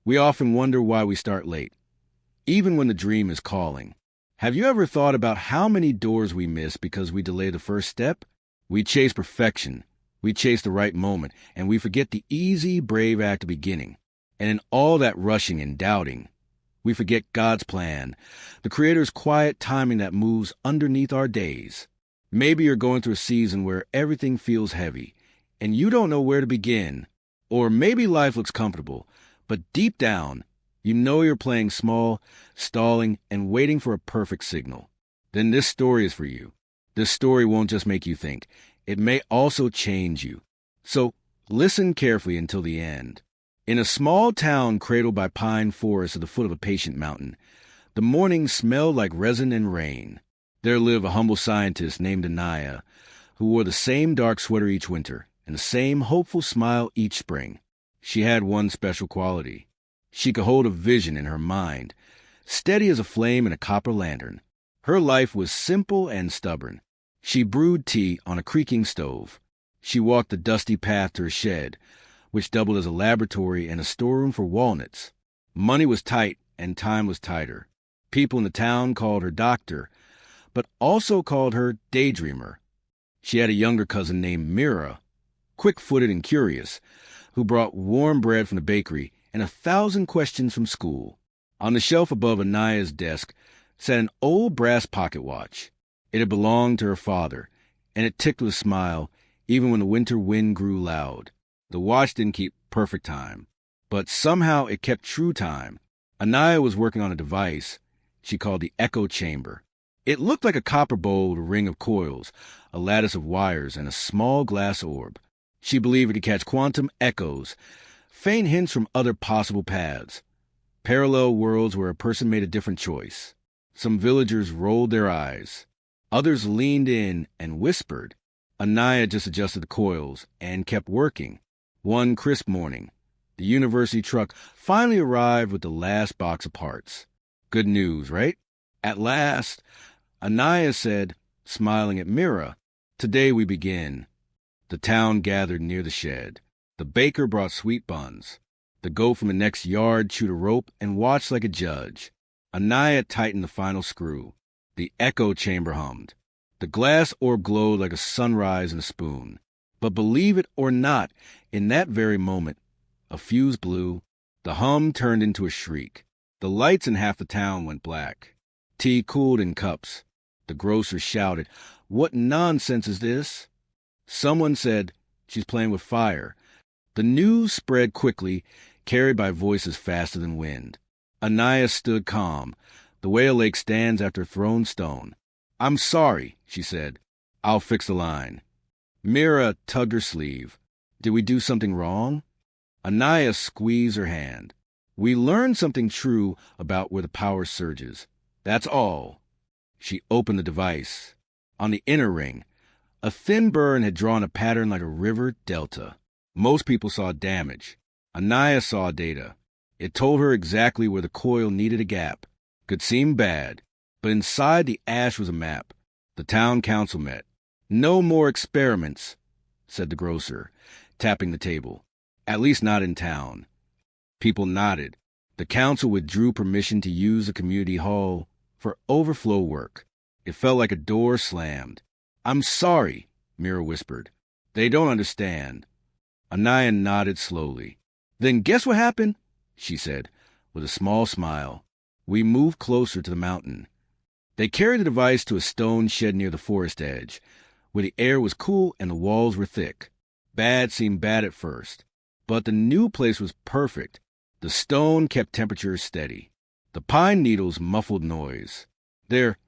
We often wonder why we start late, even when the dream is calling. Have you ever thought about how many doors we miss because we delay the first step? We chase perfection, we chase the right moment, and we forget the easy, brave act of beginning. And in all that rushing and doubting, we forget God's plan, the Creator's quiet timing that moves underneath our days. Maybe you're going through a season where everything feels heavy, and you don't know where to begin. Or maybe life looks comfortable, but deep down, you know you're playing small, stalling, and waiting for a perfect signal. Then this story is for you. This story won't just make you think. It may also change you. So listen carefully until the end. In a small town cradled by pine forests at the foot of a patient mountain, the mornings smelled like resin and rain. There lived a humble scientist named Anaya, who wore the same dark sweater each winter and the same hopeful smile each spring. She had one special quality. She could hold a vision in her mind, steady as a flame in a copper lantern. Her life was simple and stubborn. She brewed tea on a creaking stove. She walked the dusty path to her shed, which doubled as a laboratory and a storeroom for walnuts. Money was tight and time was tighter. People in the town called her doctor, but also called her daydreamer. She had a younger cousin named Mira, quick-footed and curious, who brought warm bread from the bakery and 1,000 questions from school. On the shelf above Anaya's desk sat an old brass pocket watch. It had belonged to her father, and it ticked with a smile even when the winter wind grew loud. The watch didn't keep perfect time, but somehow it kept true time. Anaya was working on a device she called the echo chamber. It looked like a copper bowl with a ring of coils, a lattice of wires, and a small glass orb. She believed it could catch quantum echoes, faint hints from other possible paths, parallel worlds where a person made a different choice. Some villagers rolled their eyes. Others leaned in and whispered. Anaya just adjusted the coils and kept working. One crisp morning, the university truck finally arrived with the last box of parts. Good news, right? At last, Anaya said, smiling at Mira, "Today we begin." The town gathered near the shed. The baker brought sweet buns. The goat from the next yard chewed a rope and watched like a judge. Anaya tightened the final screw. The echo chamber hummed. The glass orb glowed like a sunrise in a spoon. But believe it or not, in that very moment, a fuse blew. The hum turned into a shriek. The lights in half the town went black. Tea cooled in cups. The grocer shouted, "What nonsense is this?" Someone said, "She's playing with fire." The news spread quickly, carried by voices faster than wind. Anaya stood calm, the way a lake stands after a thrown stone. "I'm sorry," she said. "I'll fix the line." Mira tugged her sleeve. "Did we do something wrong?" Anaya squeezed her hand. "We learned something true about where the power surges. That's all." She opened the device. On the inner ring, a thin burn had drawn a pattern like a river delta. Most people saw damage. Anaya saw data. It told her exactly where the coil needed a gap. Could seem bad, but inside the ash was a map. The town council met. "No more experiments," said the grocer, tapping the table. "At least not in town." People nodded. The council withdrew permission to use the community hall for overflow work. It felt like a door slammed. "I'm sorry," Mira whispered. "They don't understand." Anaya nodded slowly. "Then guess what happened?" she said, with a small smile. "We moved closer to the mountain." They carried the device to a stone shed near the forest edge, where the air was cool and the walls were thick. Bad seemed bad at first, but the new place was perfect. The stone kept temperature steady. The pine needles muffled noise. There,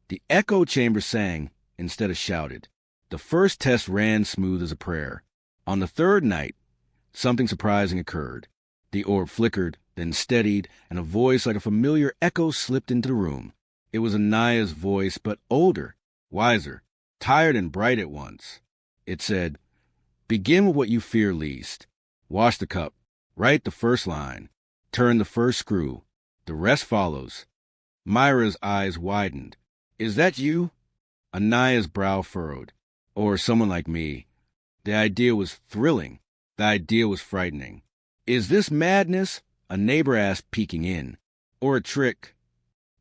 the echo chamber sang instead of shouted. The first test ran smooth as a prayer. On the third night, something surprising occurred. The orb flickered, then steadied, and a voice like a familiar echo slipped into the room. It was Anaya's voice, but older, wiser, tired and bright at once. It said, "Begin with what you fear least. Wash the cup. Write the first line. Turn the first screw. The rest follows." Myra's eyes widened. "Is that you?" Anaya's brow furrowed. "Or someone like me." The idea was thrilling. The idea was frightening. "Is this madness?" A neighbor asked, peeking in. Or a trick.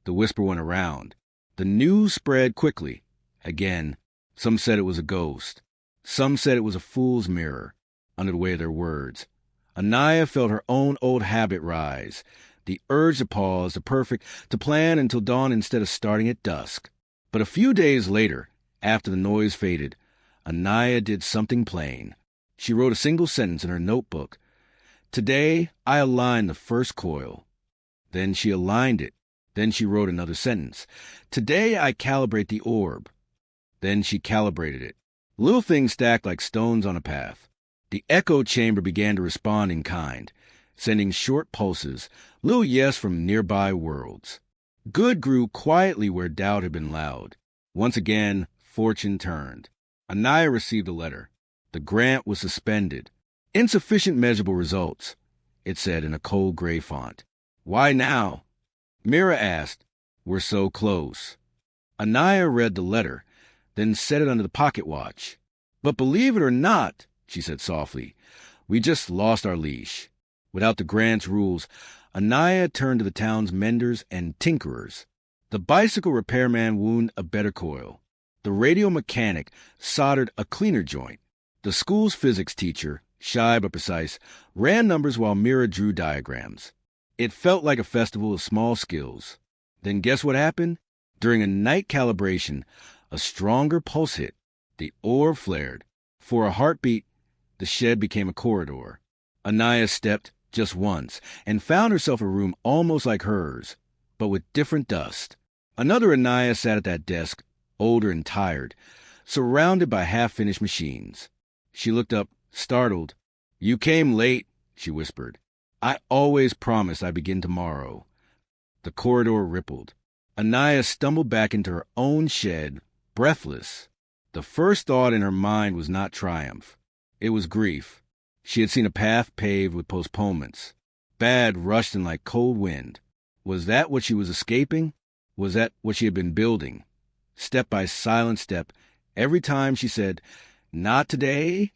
The whisper went around. The news spread quickly. Again, some said it was a ghost. Some said it was a fool's mirror, under the weight of their words. Anaya felt her own old habit rise. The urge to pause, to plan until dawn instead of starting at dusk. But a few days later, after the noise faded, Anaya did something plain. She wrote a single sentence in her notebook. Today, I aligned the first coil. Then she aligned it. Then she wrote another sentence. Today, I calibrate the orb. Then she calibrated it. Little things stacked like stones on a path. The echo chamber began to respond in kind, sending short pulses, little yes from nearby worlds. Good grew quietly where doubt had been loud. Once again, fortune turned. Anaya received a letter. The grant was suspended. Insufficient measurable results, it said in a cold gray font. Why now? Mira asked. We're so close. Anaya read the letter, then set it under the pocket watch. But believe it or not, she said softly, we just lost our leash. Without the grant's rules, Anaya turned to the town's menders and tinkerers. The bicycle repairman wound a better coil. The radio mechanic soldered a cleaner joint. The school's physics teacher, shy but precise, ran numbers while Mira drew diagrams. It felt like a festival of small skills. Then guess what happened? During a night calibration, a stronger pulse hit. The orb flared. For a heartbeat, the shed became a corridor. Anaya stepped just once and found herself in a room almost like hers, but with different dust. Another Anaya sat at that desk, older and tired, surrounded by half-finished machines. She looked up, startled. You came late, she whispered. I always promise I begin tomorrow. The corridor rippled. Anaya stumbled back into her own shed, breathless. The first thought in her mind was not triumph. It was grief. She had seen a path paved with postponements. Bad rushed in like cold wind. Was that what she was escaping? Was that what she had been building? Step by silent step, every time she said, not today.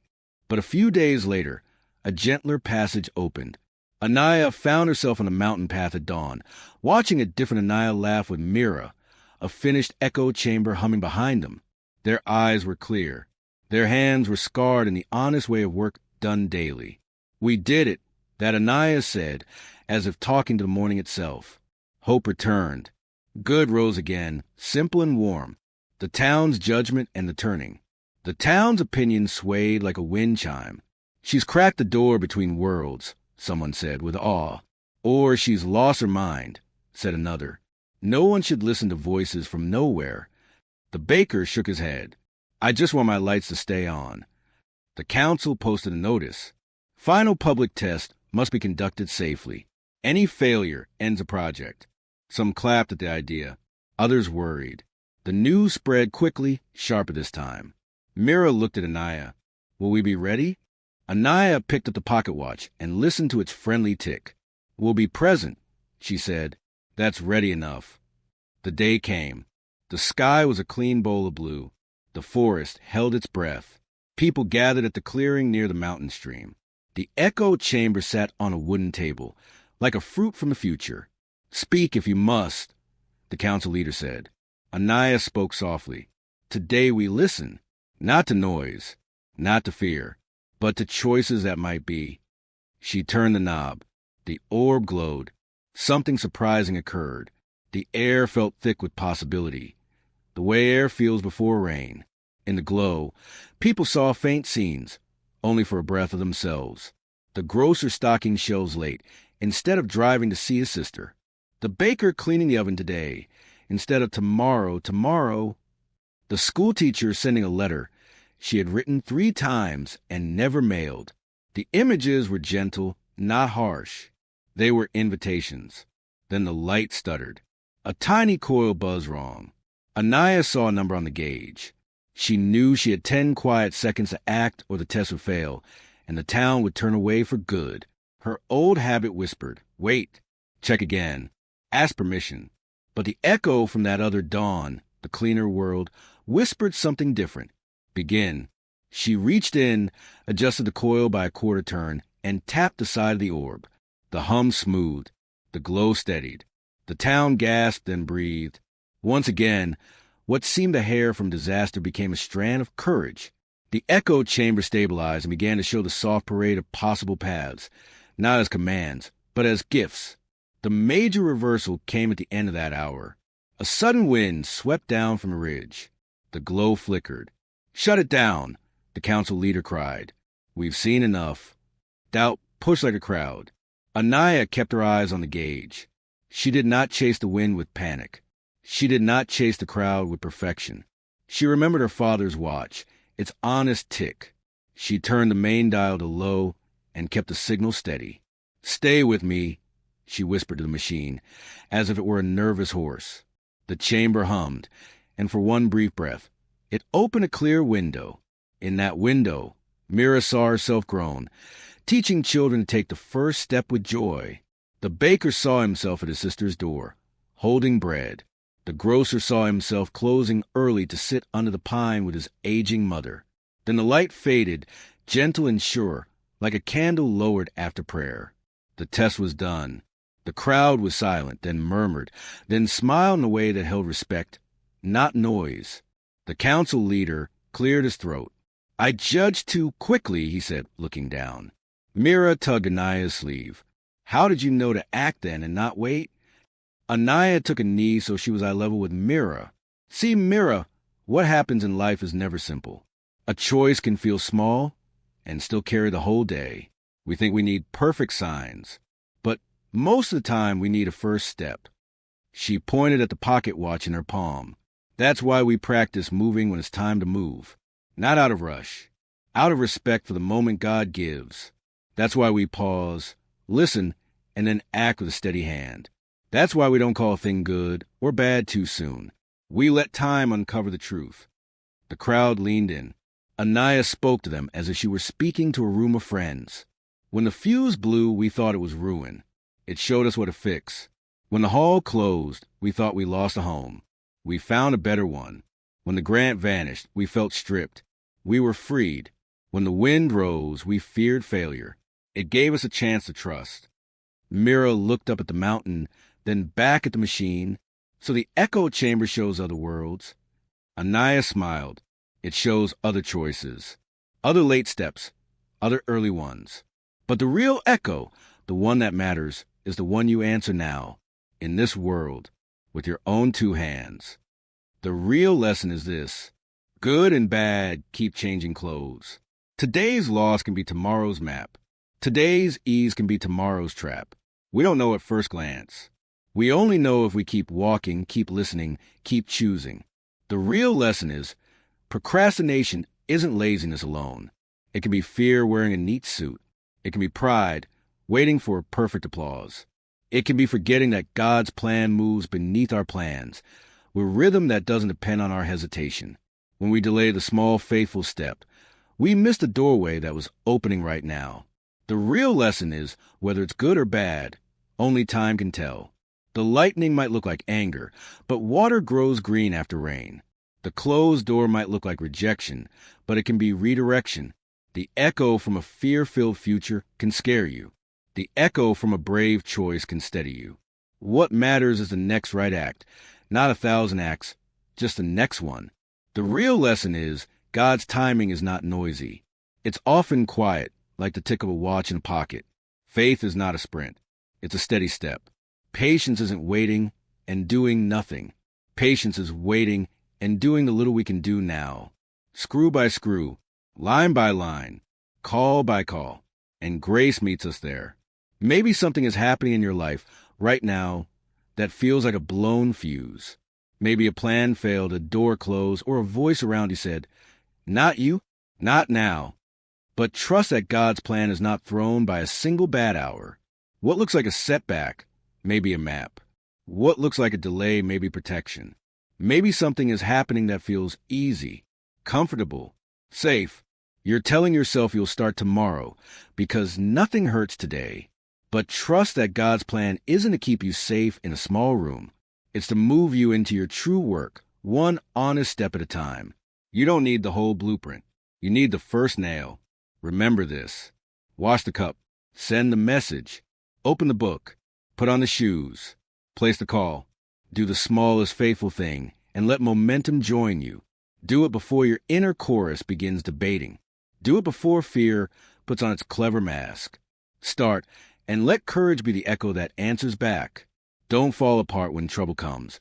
But a few days later, a gentler passage opened. Anaya found herself on a mountain path at dawn, watching a different Anaya laugh with Mira, a finished echo chamber humming behind them. Their eyes were clear. Their hands were scarred in the honest way of work done daily. We did it, that Anaya said, as if talking to the morning itself. Hope returned. Good rose again, simple and warm. The town's judgment and the turning. The town's opinion swayed like a wind chime. She's cracked the door between worlds, someone said with awe. Or she's lost her mind, said another. No one should listen to voices from nowhere. The baker shook his head. I just want my lights to stay on. The council posted a notice. Final public test must be conducted safely. Any failure ends a project. Some clapped at the idea. Others worried. The news spread quickly, sharper this time. Mira looked at Anaya. Will we be ready? Anaya picked up the pocket watch and listened to its friendly tick. We'll be present, she said. That's ready enough. The day came. The sky was a clean bowl of blue. The forest held its breath. People gathered at the clearing near the mountain stream. The echo chamber sat on a wooden table, like a fruit from the future. Speak if you must, the council leader said. Anaya spoke softly. Today we listen, not to noise, not to fear, but to choices that might be. She turned the knob. The orb glowed. Something surprising occurred. The air felt thick with possibility, the way air feels before rain. In the glow, people saw faint scenes, only for a breath of themselves. The grocer stocking shelves late, instead of driving to see his sister. The baker cleaning the oven today, instead of tomorrow. The schoolteacher sending a letter she had written 3 times and never mailed. The images were gentle, not harsh. They were invitations. Then the light stuttered. A tiny coil buzzed wrong. Anaya saw a number on the gauge. She knew she had 10 quiet seconds to act or the test would fail, and the town would turn away for good. Her old habit whispered, wait, check again, ask permission. But the echo from that other dawn, the cleaner world, whispered something different. Begin. She reached in, adjusted the coil by a quarter turn, and tapped the side of the orb. The hum smoothed. The glow steadied. The town gasped and breathed. Once again, what seemed a hair from disaster became a strand of courage. The echo chamber stabilized and began to show the soft parade of possible paths, not as commands, but as gifts. The major reversal came at the end of that hour. A sudden wind swept down from the ridge. The glow flickered. "Shut it down," the council leader cried. "We've seen enough." Doubt pushed like a crowd. Anaya kept her eyes on the gauge. She did not chase the wind with panic. She did not chase the crowd with perfection. She remembered her father's watch, its honest tick. She turned the main dial to low and kept the signal steady. "Stay with me," she whispered to the machine, as if it were a nervous horse. The chamber hummed, and for one brief breath, it opened a clear window. In that window, Mira saw herself grown, teaching children to take the first step with joy. The baker saw himself at his sister's door, holding bread. The grocer saw himself closing early to sit under the pine with his aging mother. Then the light faded, gentle and sure, like a candle lowered after prayer. The test was done. The crowd was silent, then murmured, then smiled in a way that held respect, not noise. The council leader cleared his throat. "I judged too quickly," he said, looking down. Mira tugged Anaya's sleeve. "How did you know to act then and not wait?" Anaya took a knee so she was eye level with Mira. "See, Mira, what happens in life is never simple. A choice can feel small and still carry the whole day. We think we need perfect signs, but most of the time we need a first step." She pointed at the pocket watch in her palm. "That's why we practice moving when it's time to move. Not out of rush, out of respect for the moment God gives. That's why we pause, listen, and then act with a steady hand. That's why we don't call a thing good or bad too soon. We let time uncover the truth." The crowd leaned in. Anaya spoke to them as if she were speaking to a room of friends. "When the fuse blew, we thought it was ruin. It showed us what to fix. When the hall closed, we thought we lost a home. We found a better one. When the grant vanished, we felt stripped. We were freed. When the wind rose, we feared failure. It gave us a chance to trust." Mira looked up at the mountain, then back at the machine. "So the echo chamber shows other worlds." Anaya smiled. "It shows other choices, other late steps, other early ones. But the real echo, the one that matters, is the one you answer now, in this world, with your own two hands. The real lesson is this: good and bad keep changing clothes. Today's loss can be tomorrow's map. Today's ease can be tomorrow's trap. We don't know at first glance. We only know if we keep walking, keep listening, keep choosing. The real lesson is procrastination isn't laziness alone. It can be fear wearing a neat suit. It can be pride waiting for perfect applause. It can be forgetting that God's plan moves beneath our plans, with rhythm that doesn't depend on our hesitation. When we delay the small, faithful step, we miss the doorway that was opening right now. The real lesson is, whether it's good or bad, only time can tell. The lightning might look like anger, but water grows green after rain. The closed door might look like rejection, but it can be redirection. The echo from a fear-filled future can scare you. The echo from a brave choice can steady you. What matters is the next right act, not 1,000 acts, just the next one. The real lesson is, God's timing is not noisy. It's often quiet, like the tick of a watch in a pocket. Faith is not a sprint. It's a steady step. Patience isn't waiting and doing nothing. Patience is waiting and doing the little we can do now. Screw by screw, line by line, call by call, and grace meets us there. Maybe something is happening in your life right now that feels like a blown fuse. Maybe a plan failed, a door closed, or a voice around you said, "Not you, not now." But trust that God's plan is not thrown by a single bad hour. What looks like a setback may be a map. What looks like a delay may be protection. Maybe something is happening that feels easy, comfortable, safe. You're telling yourself you'll start tomorrow because nothing hurts today. But trust that God's plan isn't to keep you safe in a small room. It's to move you into your true work, one honest step at a time. You don't need the whole blueprint. You need the first nail. Remember this. Wash the cup. Send the message. Open the book. Put on the shoes. Place the call. Do the smallest faithful thing and let momentum join you. Do it before your inner chorus begins debating. Do it before fear puts on its clever mask. Start and let courage be the echo that answers back. Don't fall apart when trouble comes.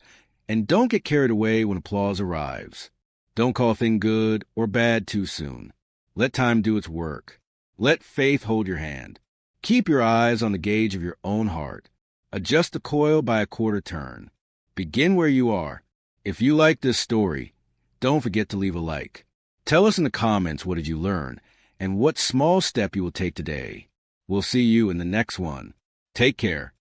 And don't get carried away when applause arrives. Don't call a thing good or bad too soon. Let time do its work. Let faith hold your hand. Keep your eyes on the gauge of your own heart. Adjust the coil by a quarter turn. Begin where you are. If you like this story, don't forget to leave a like. Tell us in the comments what did you learn and what small step you will take today. We'll see you in the next one. Take care.